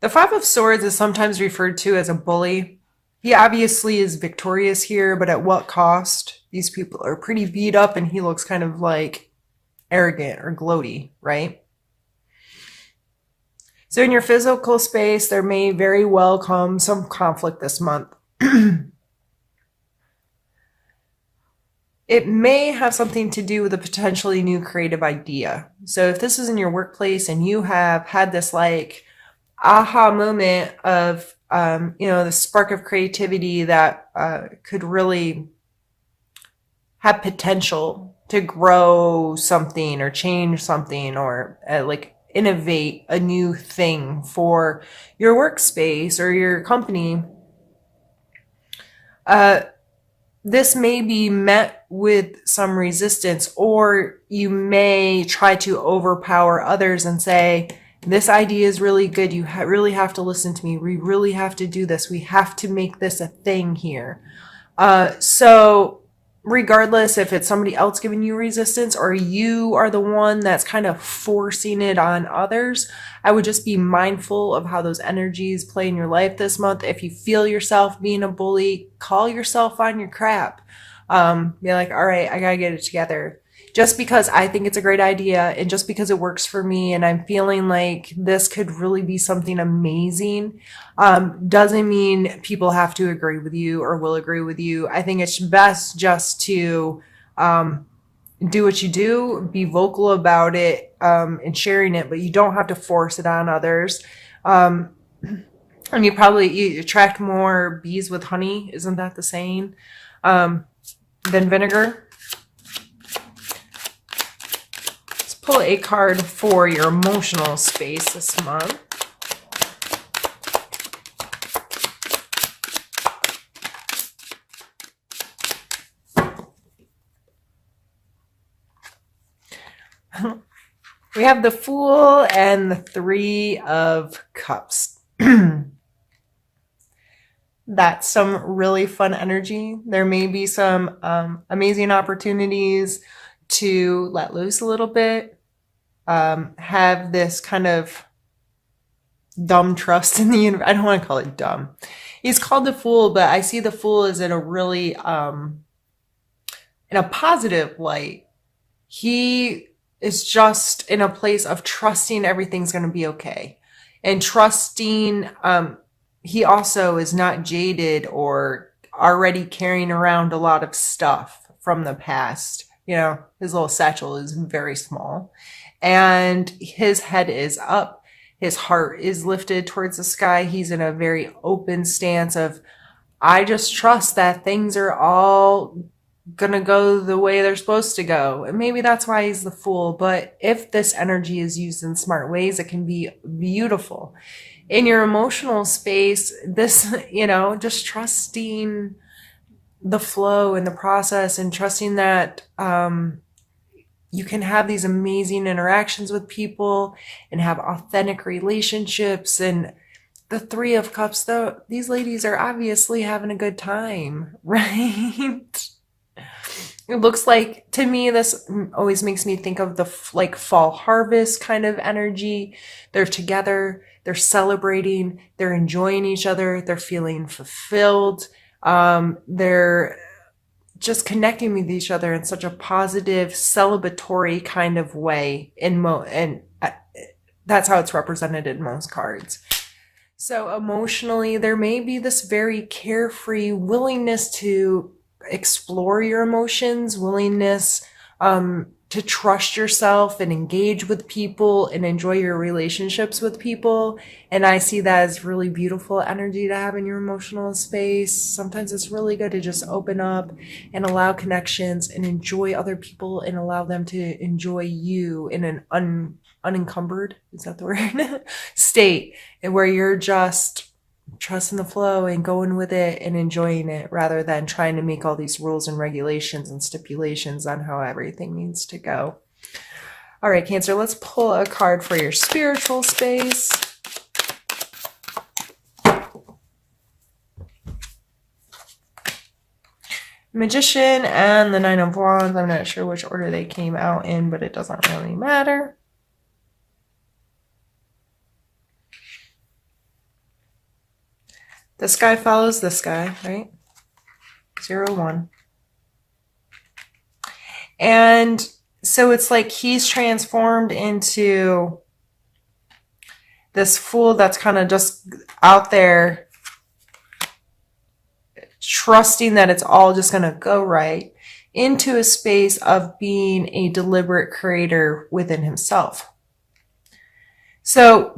The Five of Swords is sometimes referred to as a bully. He obviously is victorious here, but at what cost? These people are pretty beat up and he looks kind of like arrogant or gloaty, right? So in your physical space, there may very well come some conflict this month. It may have something to do with a potentially new creative idea. So if this is in your workplace and you have had this like aha moment of, the spark of creativity that could really have potential to grow something or change something or like innovate a new thing for your workspace or your company, this may be met with some resistance, or you may try to overpower others and say, this idea is really good. You really have to listen to me. We really have to do this. We have to make this a thing here. So regardless if it's somebody else giving you resistance or you are the one that's kind of forcing it on others, I would just be mindful of how those energies play in your life this month. If you feel yourself being a bully, call yourself on your crap. Be like, all right, I gotta get it together. Just because I think it's a great idea and just because it works for me and I'm feeling like this could really be something amazing, doesn't mean people have to agree with you or will agree with you. I think it's best just to do what you do, be vocal about it, and sharing it, but you don't have to force it on others. And you attract more bees with honey, isn't that the saying? Than vinegar. Pull a card for your emotional space this month. We have the Fool and the Three of Cups. That's some really fun energy. There may be some amazing opportunities to let loose a little bit, have this kind of dumb trust in the universe. I don't want to call it dumb. He's called the Fool, but I see the Fool as in a really, in a positive light. He is just in a place of trusting everything's going to be okay. And trusting, he also is not jaded or already carrying around a lot of stuff from the past. His little satchel is very small and his head is up. His heart is lifted towards the sky. He's in a very open stance of, I just trust that things are all gonna go the way they're supposed to go. And maybe that's why he's the Fool. But if this energy is used in smart ways, it can be beautiful. In your emotional space, this, just trusting the flow and the process and trusting that you can have these amazing interactions with people and have authentic relationships. And the Three of Cups, though, these ladies are obviously having a good time, right? It looks like, to me, this always makes me think of the fall harvest kind of energy. They're together, they're celebrating, they're enjoying each other, they're feeling fulfilled. They're just connecting with each other in such a positive, celebratory kind of way. And that's how it's represented in most cards. So emotionally, there may be this very carefree willingness to explore your emotions, willingness to trust yourself and engage with people and enjoy your relationships with people. And I see that as really beautiful energy to have in your emotional space. Sometimes it's really good to just open up and allow connections and enjoy other people and allow them to enjoy you in an unencumbered, is that the word? State, and where you're just trusting the flow and going with it and enjoying it rather than trying to make all these rules and regulations and stipulations on how everything needs to go. All right, Cancer, let's pull a card for your spiritual space. Magician and the Nine of Wands. I'm not sure which order they came out in, but it doesn't really matter. This guy follows this guy, right? 0, 1. And so it's like he's transformed into this fool that's kind of just out there trusting that it's all just going to go right, into a space of being a deliberate creator within himself. So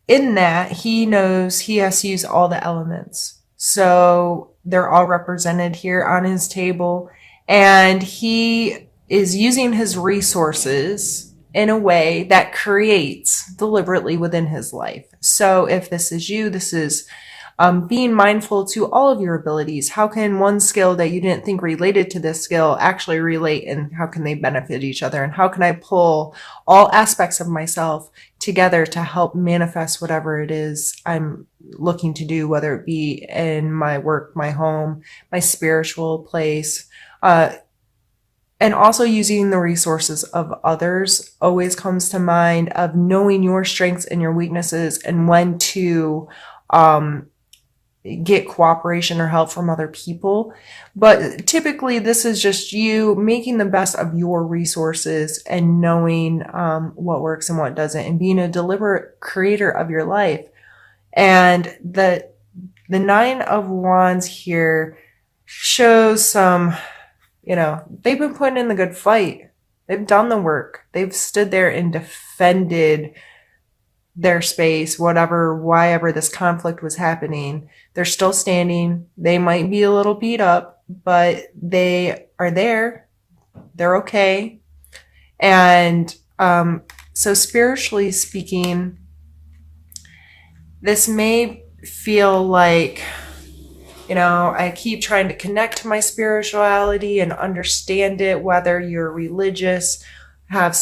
in that, he knows he has to use all the elements. So they're all represented here on his table, and he is using his resources in a way that creates deliberately within his life. So if this is you, this is being mindful to all of your abilities. How can one skill that you didn't think related to this skill actually relate, and how can they benefit each other? And how can I pull all aspects of myself together to help manifest whatever it is I'm looking to do, whether it be in my work, my home, my spiritual place, and also using the resources of others always comes to mind, of knowing your strengths and your weaknesses and when to get cooperation or help from other people. But typically this is just you making the best of your resources and knowing what works and what doesn't, and being a deliberate creator of your life. And the 9 of Wands here shows some, they've been putting in the good fight. They've done the work. They've stood there and defended their space, why ever this conflict was happening. They're still standing. They might be a little beat up, but they are there. They're okay. And so spiritually speaking, this may feel like, I keep trying to connect to my spirituality and understand it, whether you're religious, have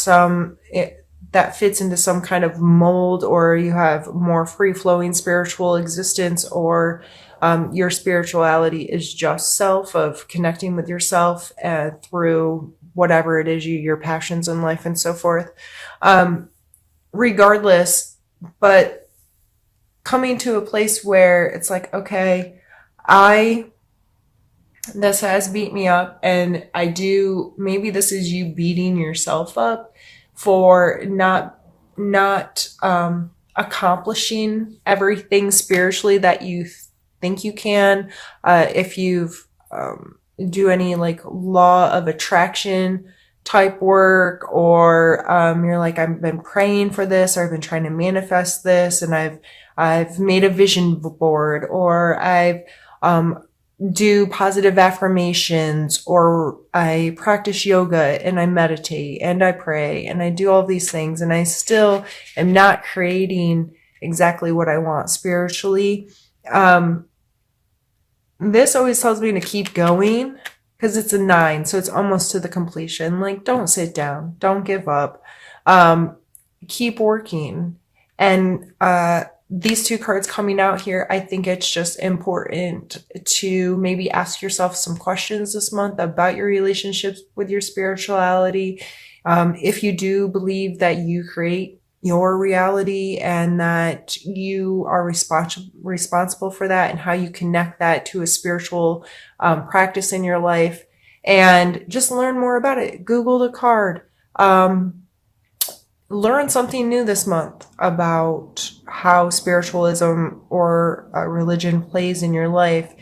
that fits into some kind of mold, or you have more free-flowing spiritual existence, or your spirituality is just self, of connecting with yourself through whatever it is, your passions in life and so forth. Regardless, but coming to a place where it's like, okay, this has beat me up, and maybe this is you beating yourself up for not accomplishing everything spiritually that you think you can. If you've do any like law of attraction type work, or you're like, I've been praying for this, or I've been trying to manifest this, and I've made a vision board, or I've do positive affirmations, or I practice yoga and I meditate and I pray and I do all these things, and I still am not creating exactly what I want spiritually. This always tells me to keep going, because it's a 9, so it's almost to the completion. Like, don't sit down, don't give up, keep working. And these 2 cards coming out here, I think it's just important to maybe ask yourself some questions this month about your relationships with your spirituality. If you do believe that you create your reality and that you are responsible for that, and how you connect that to a spiritual practice in your life, and just learn more about it. Google the card. Learn something new this month about how spiritualism or religion plays in your life.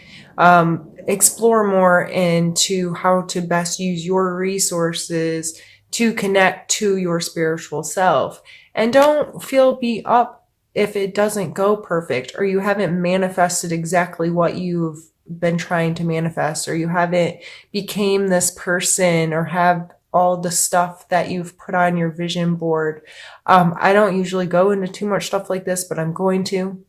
Explore more into how to best use your resources to connect to your spiritual self. And don't feel beat up if it doesn't go perfect, or you haven't manifested exactly what you've been trying to manifest, or you haven't became this person, or have all the stuff that you've put on your vision board. I don't usually go into too much stuff like this, but I'm going to,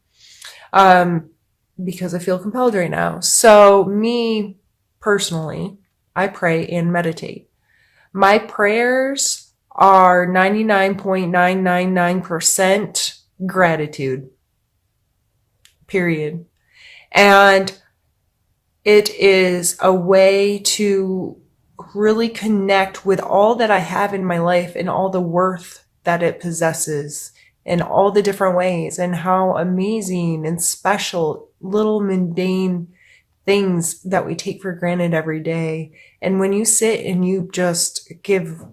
because I feel compelled right now. So me personally, I pray and meditate. My prayers are 99.999% gratitude, period. And it is a way to really connect with all that I have in my life and all the worth that it possesses in all the different ways, and how amazing and special little mundane things that we take for granted every day. And when you sit and you just give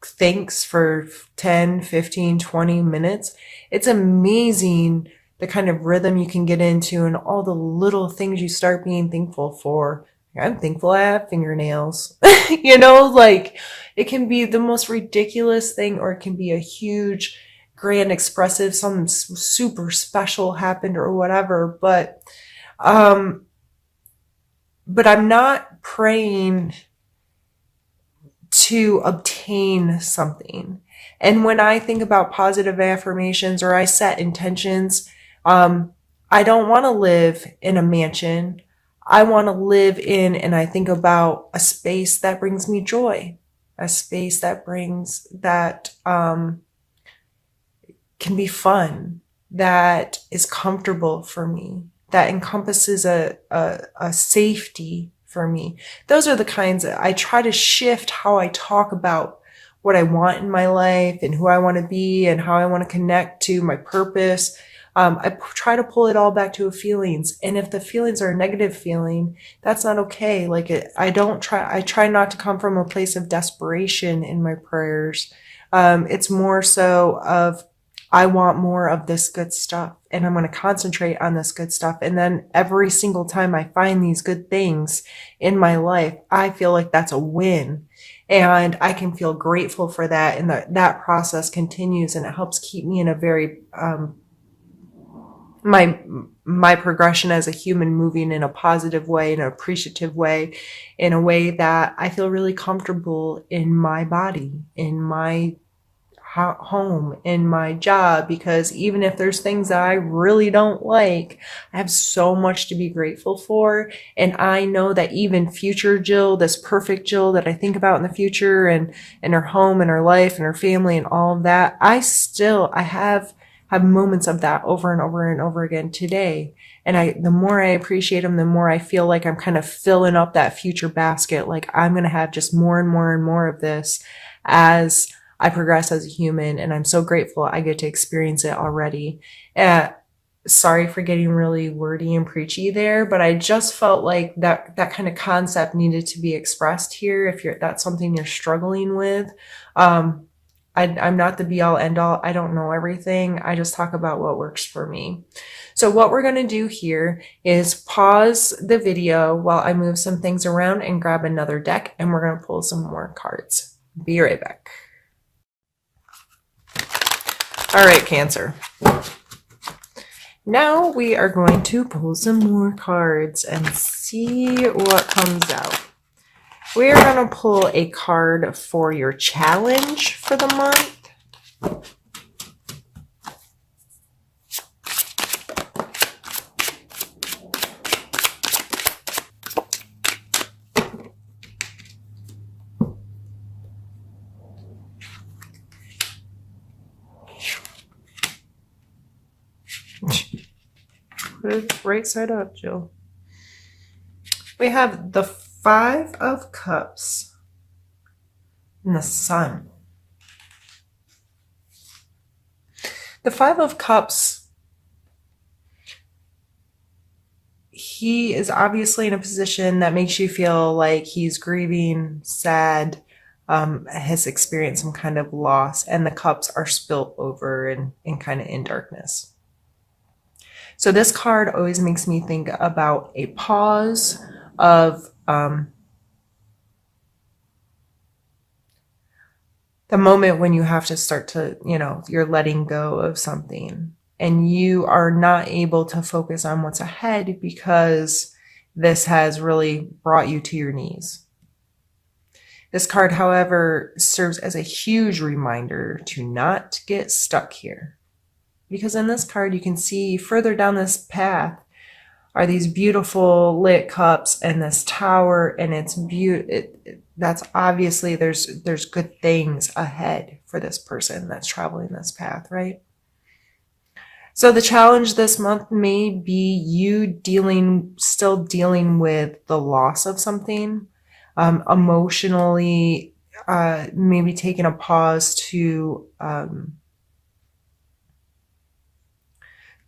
thanks for 10, 15, 20 minutes, it's amazing the kind of rhythm you can get into and all the little things you start being thankful for. I'm thankful I have fingernails. Like it can be the most ridiculous thing, or it can be a huge, grand, expressive, something super special happened or whatever. Um, but I'm not praying to obtain something. And when I think about positive affirmations or I set intentions, I don't want to live in a mansion. I want to live in, and I think about a space that brings me joy, a space that can be fun, that is comfortable for me, that encompasses a safety for me. Those are the kinds that I try to shift how I talk about what I want in my life and who I want to be and how I want to connect to my purpose. I try to pull it all back to feelings. And if the feelings are a negative feeling, that's not okay. I try not to come from a place of desperation in my prayers. It's more so of, I want more of this good stuff, and I'm going to concentrate on this good stuff. And then every single time I find these good things in my life, I feel like that's a win, and I can feel grateful for that. And that process continues, and it helps keep me in a very, my progression as a human moving in a positive way, in an appreciative way, in a way that I feel really comfortable in my body, in my home, in my job, because even if there's things that I really don't like, I have so much to be grateful for. And I know that even future Jill, this perfect Jill that I think about in the future, and her home and her life and her family and all of that, I have moments of that over and over and over again today. And the more I appreciate them, the more I feel like I'm kind of filling up that future basket. Like I'm going to have just more and more and more of this as I progress as a human, and I'm so grateful I get to experience it already. Sorry for getting really wordy and preachy there, but I just felt like that kind of concept needed to be expressed here. If that's something you're struggling with, I'm not the be all end all. I don't know everything. I just talk about what works for me. So what we're going to do here is pause the video while I move some things around and grab another deck, and we're going to pull some more cards. Be right back. All right, Cancer. Now we are going to pull some more cards and see what comes out. We're going to pull a card for your challenge for the month. Put it right side up, Jill. We have the Five of Cups and the Sun. The Five of Cups, he is obviously in a position that makes you feel like he's grieving, sad, has experienced some kind of loss, and the cups are spilt over and kind of in darkness. So this card always makes me think about a pause of the moment when you have to start to, you're letting go of something and you are not able to focus on what's ahead because this has really brought you to your knees. This card, however, serves as a huge reminder to not get stuck here. Because in this card, you can see further down this path are these beautiful lit cups and this tower, and it's that's obviously there's good things ahead for this person that's traveling this path, right? So the challenge this month may be you still dealing with the loss of something, emotionally, maybe taking a pause to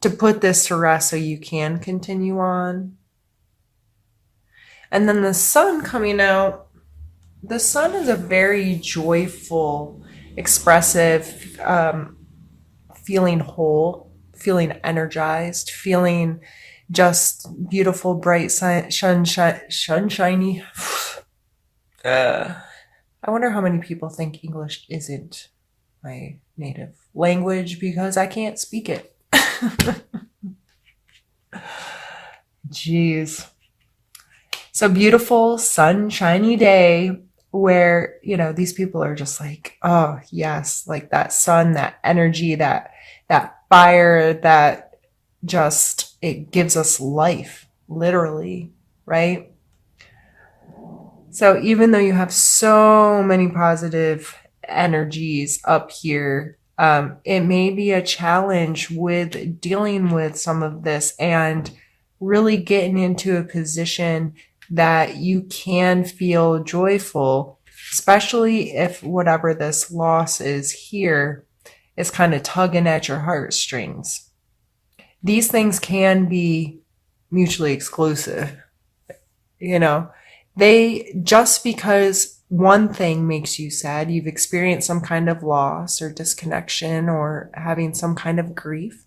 to put this to rest so you can continue on. And then the sun coming out, the sun is a very joyful, expressive, feeling whole, feeling energized, feeling just beautiful, bright, sunshiny. I wonder how many people think English isn't my native language because I can't speak it. Jeez. So beautiful, sunshiny day where, you know, these people are just like, oh, yes, like that sun, that energy, that fire, that just, it gives us life, literally, right? So even though you have so many positive energies up here, it may be a challenge with dealing with some of this and really getting into a position that you can feel joyful, especially if whatever this loss is here is kind of tugging at your heartstrings. These things can be mutually exclusive, you know. They, just because one thing makes you sad, you've experienced some kind of loss or disconnection or having some kind of grief,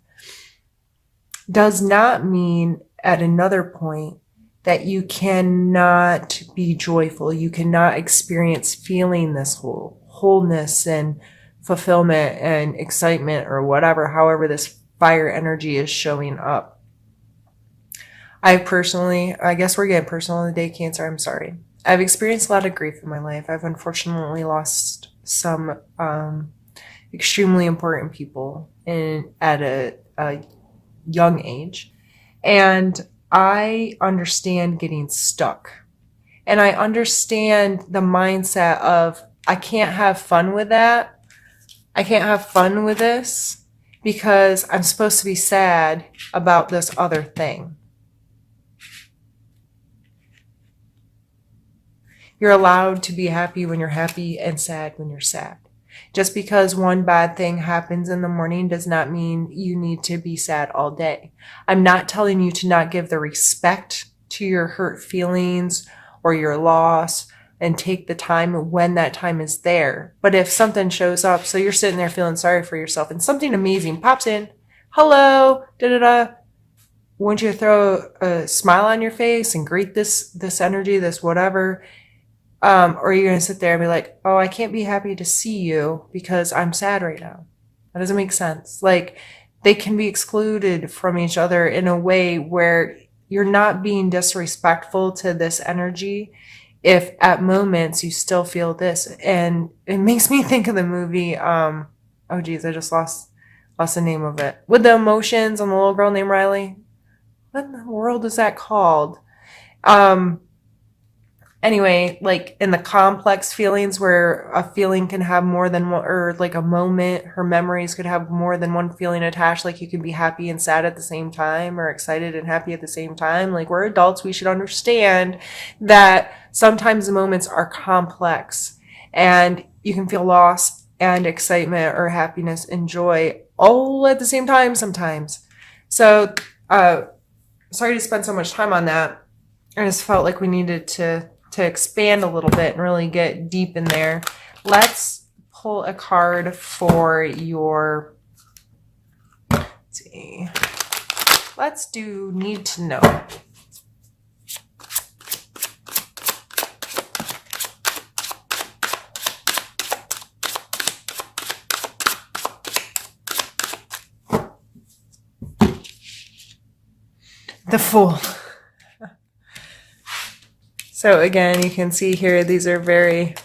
does not mean at another point that you cannot be joyful. You cannot experience feeling this wholeness and fulfillment and excitement or whatever, however this fire energy is showing up. I personally, I guess we're getting personal today, Cancer, I'm sorry. I've experienced a lot of grief in my life. I've unfortunately lost some extremely important people at a young age. And I understand getting stuck. And I understand the mindset of, I can't have fun with that. I can't have fun with this because I'm supposed to be sad about this other thing. You're allowed to be happy when you're happy and sad when you're sad. Just because one bad thing happens in the morning does not mean you need to be sad all day. I'm not telling you to not give the respect to your hurt feelings or your loss and take the time when that time is there. But if something shows up, so you're sitting there feeling sorry for yourself and something amazing pops in, hello, da-da-da, wouldn't you throw a smile on your face and greet this energy, this whatever? Or are you going to sit there and be like, oh, I can't be happy to see you because I'm sad right now? That doesn't make sense. Like, they can be excluded from each other in a way where you're not being disrespectful to this energy if at moments you still feel this. And it makes me think of the movie, oh geez, I just lost the name of it. With the emotions and the little girl named Riley. What in the world is that called? Anyway, like in the complex feelings where a feeling can have more than one, or like a moment, her memories could have more than one feeling attached. Like you can be happy and sad at the same time or excited and happy at the same time. Like we're adults, we should understand that sometimes the moments are complex and you can feel loss and excitement or happiness and joy all at the same time sometimes. So, sorry to spend so much time on that. I just felt like we needed to expand a little bit and really get deep in there. Let's pull a card for your, let's see, let's do need to know. The Fool. So again, you can see here, these are very,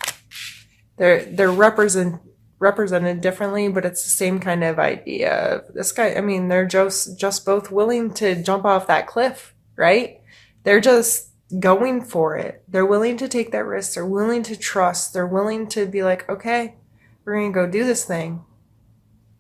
they're represented differently, but it's the same kind of idea. This guy, I mean, they're just both willing to jump off that cliff, right? They're just going for it. They're willing to take that risk. They're willing to trust. They're willing to be like, okay, we're going to go do this thing.